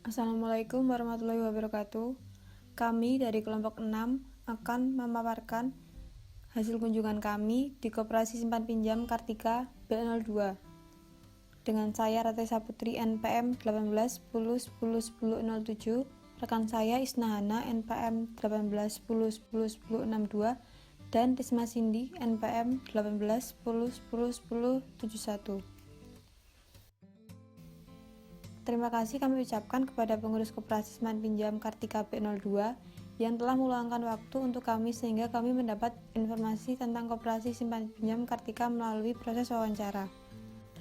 Assalamualaikum warahmatullahi wabarakatuh. Kami dari kelompok 6 akan memaparkan hasil kunjungan kami di Koperasi Simpan Pinjam Kartika B02 dengan saya Ratih Saputri NPM 18 10 10 10 07, rekan saya Isnahana NPM 18 10 10 10 62 dan Risma Cindy NPM 18 10 10 10 71. Terima kasih kami ucapkan kepada pengurus Koperasi Simpan Pinjam Kartika B02 yang telah meluangkan waktu untuk kami sehingga kami mendapat informasi tentang Koperasi Simpan Pinjam Kartika melalui proses wawancara.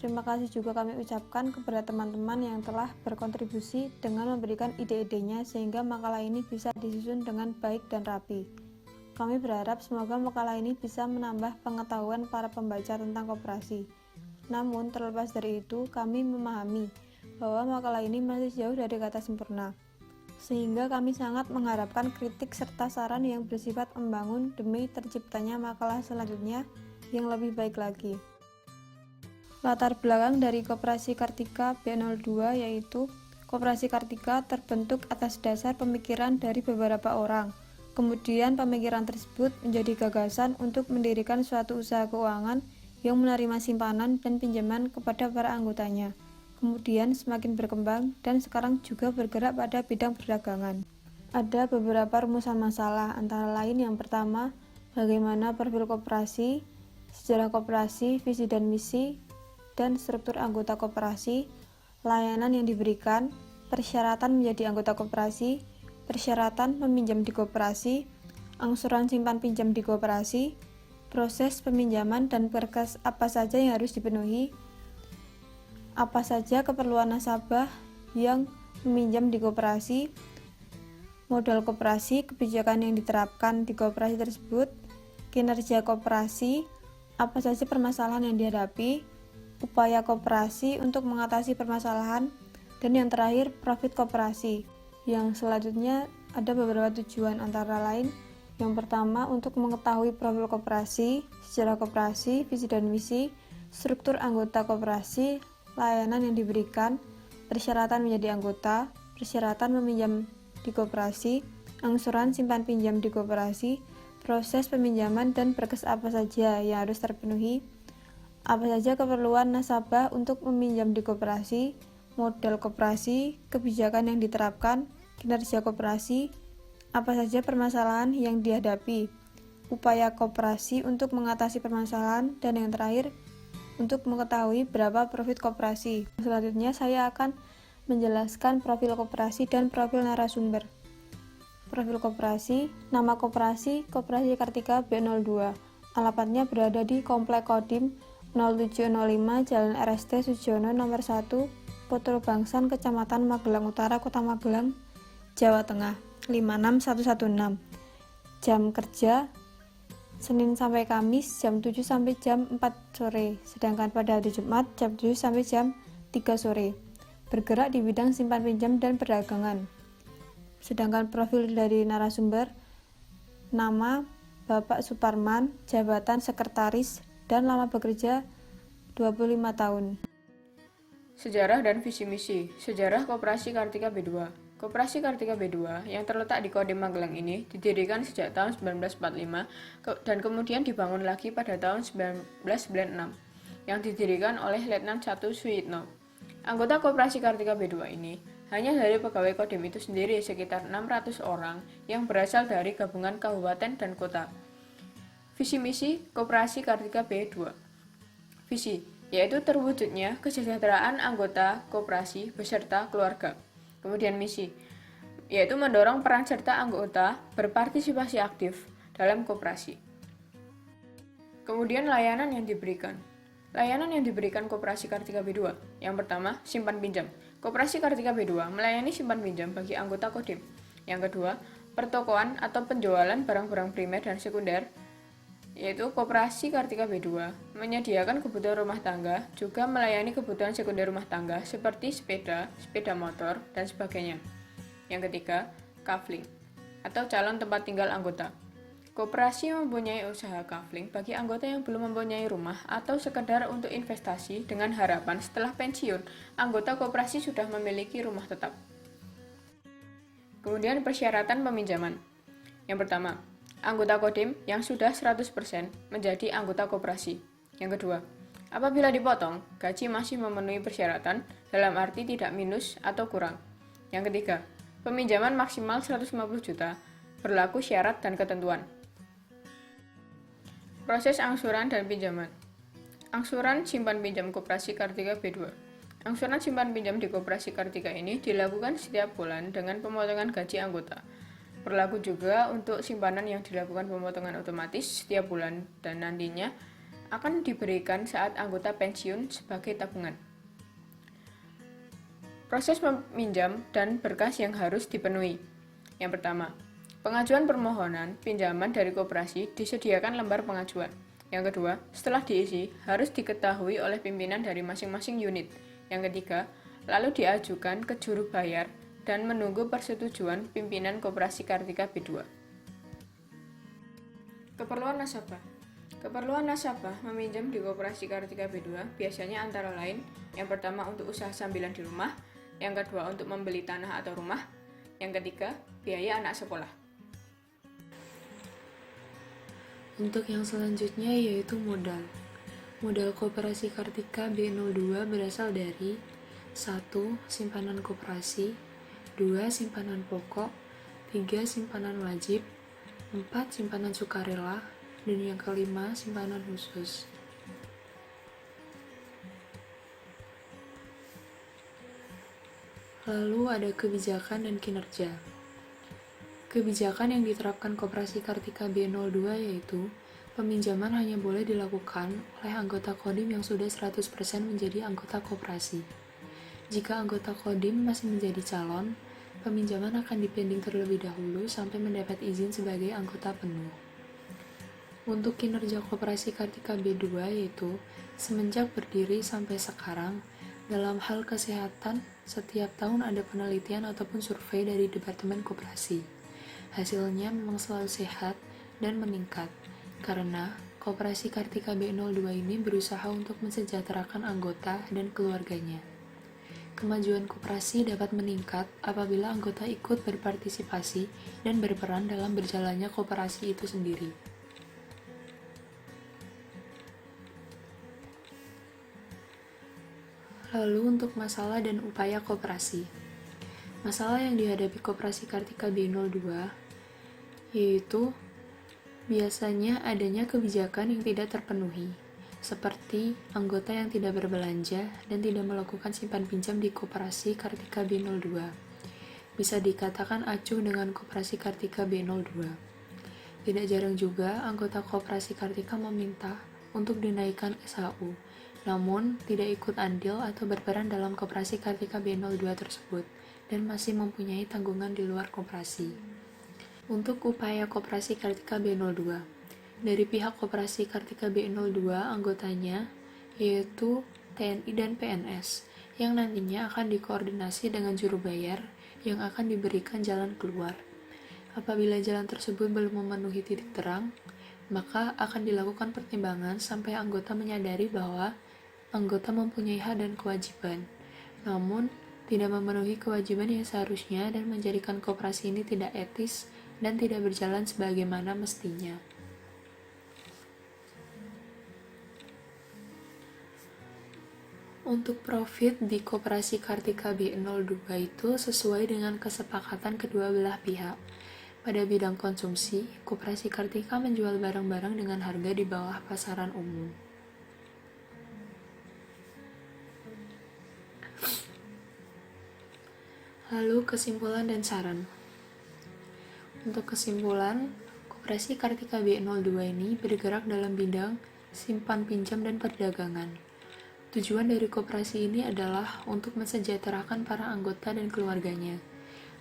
Terima kasih juga kami ucapkan kepada teman-teman yang telah berkontribusi dengan memberikan ide-idenya sehingga makalah ini bisa disusun dengan baik dan rapi. Kami berharap semoga makalah ini bisa menambah pengetahuan para pembaca tentang koperasi. Namun terlepas dari itu, kami memahami bahwa makalah ini masih jauh dari kata sempurna, sehingga kami sangat mengharapkan kritik serta saran yang bersifat membangun demi terciptanya makalah selanjutnya yang lebih baik lagi. Latar belakang dari Koperasi Kartika B02 yaitu Koperasi Kartika terbentuk atas dasar pemikiran dari beberapa orang. Kemudian pemikiran tersebut menjadi gagasan untuk mendirikan suatu usaha keuangan yang menerima simpanan dan pinjaman kepada para anggotanya. Kemudian semakin berkembang dan sekarang juga bergerak pada bidang perdagangan. Ada beberapa rumusan masalah, antara lain yang pertama, bagaimana profil koperasi, sejarah koperasi, visi dan misi, dan struktur anggota koperasi, layanan yang diberikan, persyaratan menjadi anggota koperasi, persyaratan meminjam di koperasi, angsuran simpan pinjam di koperasi, proses peminjaman dan berkas apa saja yang harus dipenuhi, apa saja keperluan nasabah yang meminjam di koperasi, modal koperasi, kebijakan yang diterapkan di koperasi tersebut, kinerja koperasi, apa saja permasalahan yang dihadapi, upaya koperasi untuk mengatasi permasalahan, dan yang terakhir profit koperasi. Yang selanjutnya ada beberapa tujuan, antara lain yang pertama untuk mengetahui profil koperasi, sejarah koperasi, visi dan misi, struktur anggota koperasi, layanan yang diberikan, persyaratan menjadi anggota, persyaratan meminjam di koperasi, angsuran simpan pinjam di koperasi, proses peminjaman dan berkas apa saja yang harus terpenuhi, apa saja keperluan nasabah untuk meminjam di koperasi, modal koperasi, kebijakan yang diterapkan, kinerja koperasi, apa saja permasalahan yang dihadapi, upaya koperasi untuk mengatasi permasalahan, dan yang terakhir, untuk mengetahui berapa profit koperasi. Selanjutnya saya akan menjelaskan profil koperasi dan profil narasumber. Profil koperasi, nama koperasi, Koperasi Kartika B02. Alamatnya berada di Komplek Kodim 0705 Jalan RST Sujono nomor 1, Potro Bangsan, Kecamatan Magelang Utara, Kota Magelang, Jawa Tengah 56116. Jam kerja Senin sampai Kamis jam 7 sampai jam 4 sore, sedangkan pada hari Jumat jam 7 sampai jam 3 sore. Bergerak di bidang simpan pinjam dan perdagangan. Sedangkan profil dari narasumber, nama Bapak Suparman, jabatan sekretaris, dan lama bekerja 25 tahun. Sejarah dan visi misi. Sejarah Koperasi Kartika B2. Koperasi Kartika B2 yang terletak di Kodim Magelang ini didirikan sejak tahun 1945 dan kemudian dibangun lagi pada tahun 1996 yang didirikan oleh Letnan 1 Suyitno. Anggota Koperasi Kartika B2 ini hanya dari pegawai Kodim itu sendiri sekitar 600 orang yang berasal dari gabungan kabupaten dan kota. Visi misi Koperasi Kartika B2. Visi yaitu terwujudnya kesejahteraan anggota koperasi beserta keluarga. Kemudian misi, yaitu mendorong peran serta anggota berpartisipasi aktif dalam koperasi. Kemudian layanan yang diberikan. Layanan yang diberikan Koperasi Kartika B2. Yang pertama, simpan pinjam. Koperasi Kartika B2 melayani simpan pinjam bagi anggota Kodim. Yang kedua, pertokoan atau penjualan barang-barang primer dan sekunder, yaitu Koperasi Kartika B2 menyediakan kebutuhan rumah tangga, juga melayani kebutuhan sekunder rumah tangga seperti sepeda, sepeda motor, dan sebagainya. Yang ketiga, kafling atau calon tempat tinggal anggota. Koperasi mempunyai usaha kafling bagi anggota yang belum mempunyai rumah atau sekedar untuk investasi dengan harapan setelah pensiun, anggota koperasi sudah memiliki rumah tetap. Kemudian persyaratan peminjaman. Yang pertama, anggota Kodim yang sudah 100% menjadi anggota koperasi. Yang kedua, apabila dipotong, gaji masih memenuhi persyaratan dalam arti tidak minus atau kurang. Yang ketiga, peminjaman maksimal 150 juta, berlaku syarat dan ketentuan. Proses angsuran dan pinjaman. Angsuran simpan pinjam koperasi Kartika B2. Angsuran simpan pinjam di koperasi Kartika ini dilakukan setiap bulan dengan pemotongan gaji anggota. Berlaku juga untuk simpanan yang dilakukan pemotongan otomatis setiap bulan dan nantinya akan diberikan saat anggota pensiun sebagai tabungan. Proses meminjam dan berkas yang harus dipenuhi. Yang pertama, pengajuan permohonan pinjaman dari koperasi disediakan lembar pengajuan. Yang kedua, setelah diisi, harus diketahui oleh pimpinan dari masing-masing unit. Yang ketiga, lalu diajukan ke juru bayar dan menunggu persetujuan pimpinan koperasi Kartika B2. Keperluan nasabah. Keperluan nasabah meminjam di koperasi Kartika B2 biasanya antara lain, yang pertama untuk usaha sambilan di rumah, yang kedua untuk membeli tanah atau rumah, yang ketiga biaya anak sekolah. Untuk yang selanjutnya yaitu modal. Modal koperasi Kartika B02 berasal dari 1. Simpanan koperasi, 2. Simpanan pokok, 3. Simpanan wajib, 4. Simpanan sukarela, dan yang kelima simpanan khusus. Lalu ada kebijakan dan kinerja. Kebijakan yang diterapkan koperasi Kartika B02 yaitu peminjaman hanya boleh dilakukan oleh anggota Kodim yang sudah 100% menjadi anggota koperasi. Jika anggota Kodim masih menjadi calon, peminjaman akan dipending terlebih dahulu sampai mendapat izin sebagai anggota penuh. Untuk kinerja koperasi Kartika B2 yaitu semenjak berdiri sampai sekarang, dalam hal kesehatan, setiap tahun ada penelitian ataupun survei dari Departemen Koperasi. Hasilnya memang selalu sehat dan meningkat, karena koperasi Kartika B02 ini berusaha untuk mensejahterakan anggota dan keluarganya. Kemajuan koperasi dapat meningkat apabila anggota ikut berpartisipasi dan berperan dalam berjalannya koperasi itu sendiri. Lalu untuk masalah dan upaya koperasi. Masalah yang dihadapi koperasi Kartika B02 yaitu biasanya adanya kebijakan yang tidak terpenuhi, seperti anggota yang tidak berbelanja dan tidak melakukan simpan pinjam di koperasi Kartika B02. Bisa dikatakan acuh dengan koperasi Kartika B02. Tidak jarang juga anggota koperasi Kartika meminta untuk dinaikkan SHU, namun tidak ikut andil atau berperan dalam koperasi Kartika B02 tersebut dan masih mempunyai tanggungan di luar koperasi. Untuk upaya koperasi Kartika B02, dari pihak koperasi Kartika B02 anggotanya yaitu TNI dan PNS yang nantinya akan dikoordinasi dengan juru bayar yang akan diberikan jalan keluar. Apabila jalan tersebut belum memenuhi titik terang, maka akan dilakukan pertimbangan sampai anggota menyadari bahwa anggota mempunyai hak dan kewajiban, namun tidak memenuhi kewajiban yang seharusnya dan menjadikan koperasi ini tidak etis dan tidak berjalan sebagaimana mestinya. Untuk profit di koperasi Kartika B02 itu sesuai dengan kesepakatan kedua belah pihak. Pada bidang konsumsi, koperasi Kartika menjual barang-barang dengan harga di bawah pasaran umum. Lalu kesimpulan dan saran. Untuk kesimpulan, koperasi Kartika B02 ini bergerak dalam bidang simpan pinjam dan perdagangan. Tujuan dari koperasi ini adalah untuk mensejahterakan para anggota dan keluarganya.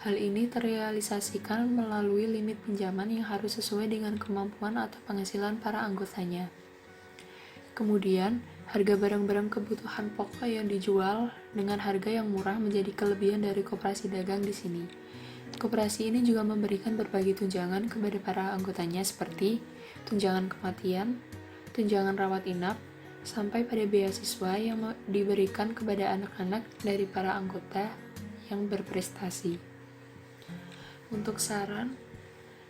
Hal ini terrealisasikan melalui limit pinjaman yang harus sesuai dengan kemampuan atau penghasilan para anggotanya. Kemudian, harga barang-barang kebutuhan pokok yang dijual dengan harga yang murah menjadi kelebihan dari koperasi dagang di sini. Koperasi ini juga memberikan berbagai tunjangan kepada para anggotanya seperti tunjangan kematian, tunjangan rawat inap, sampai pada beasiswa yang diberikan kepada anak-anak dari para anggota yang berprestasi. Untuk saran,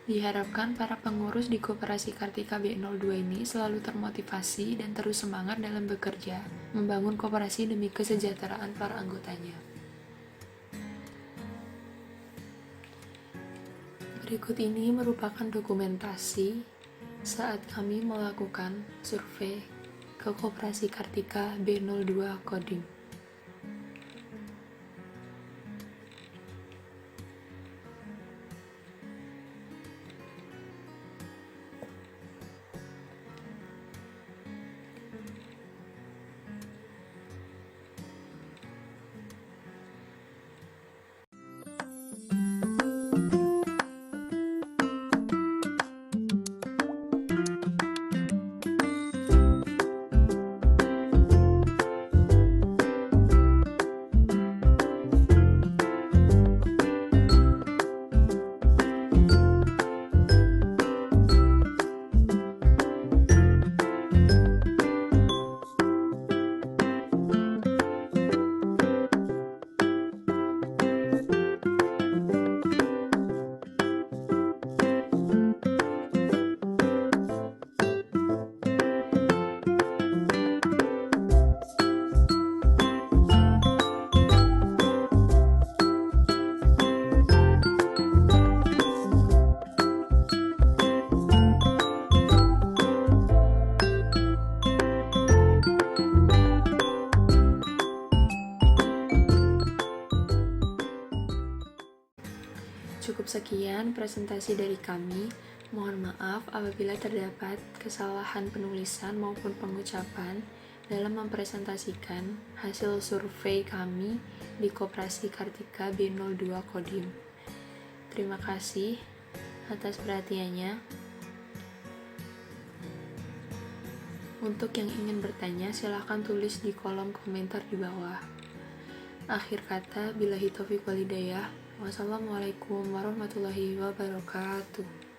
diharapkan para pengurus di Koperasi Kartika B02 ini selalu termotivasi dan terus semangat dalam bekerja, membangun koperasi demi kesejahteraan para anggotanya. Berikut ini merupakan dokumentasi saat kami melakukan survei ke Koperasi Kartika B02 Kodim. Cukup sekian presentasi dari kami. Mohon maaf apabila terdapat kesalahan penulisan maupun pengucapan dalam mempresentasikan hasil survei kami di Koperasi Kartika B02 Kodim. Terima kasih atas perhatiannya. Untuk yang ingin bertanya, silakan tulis di kolom komentar di bawah. Akhir kata, billahi taufiq wal hidayah. Wassalamualaikum warahmatullahi wabarakatuh.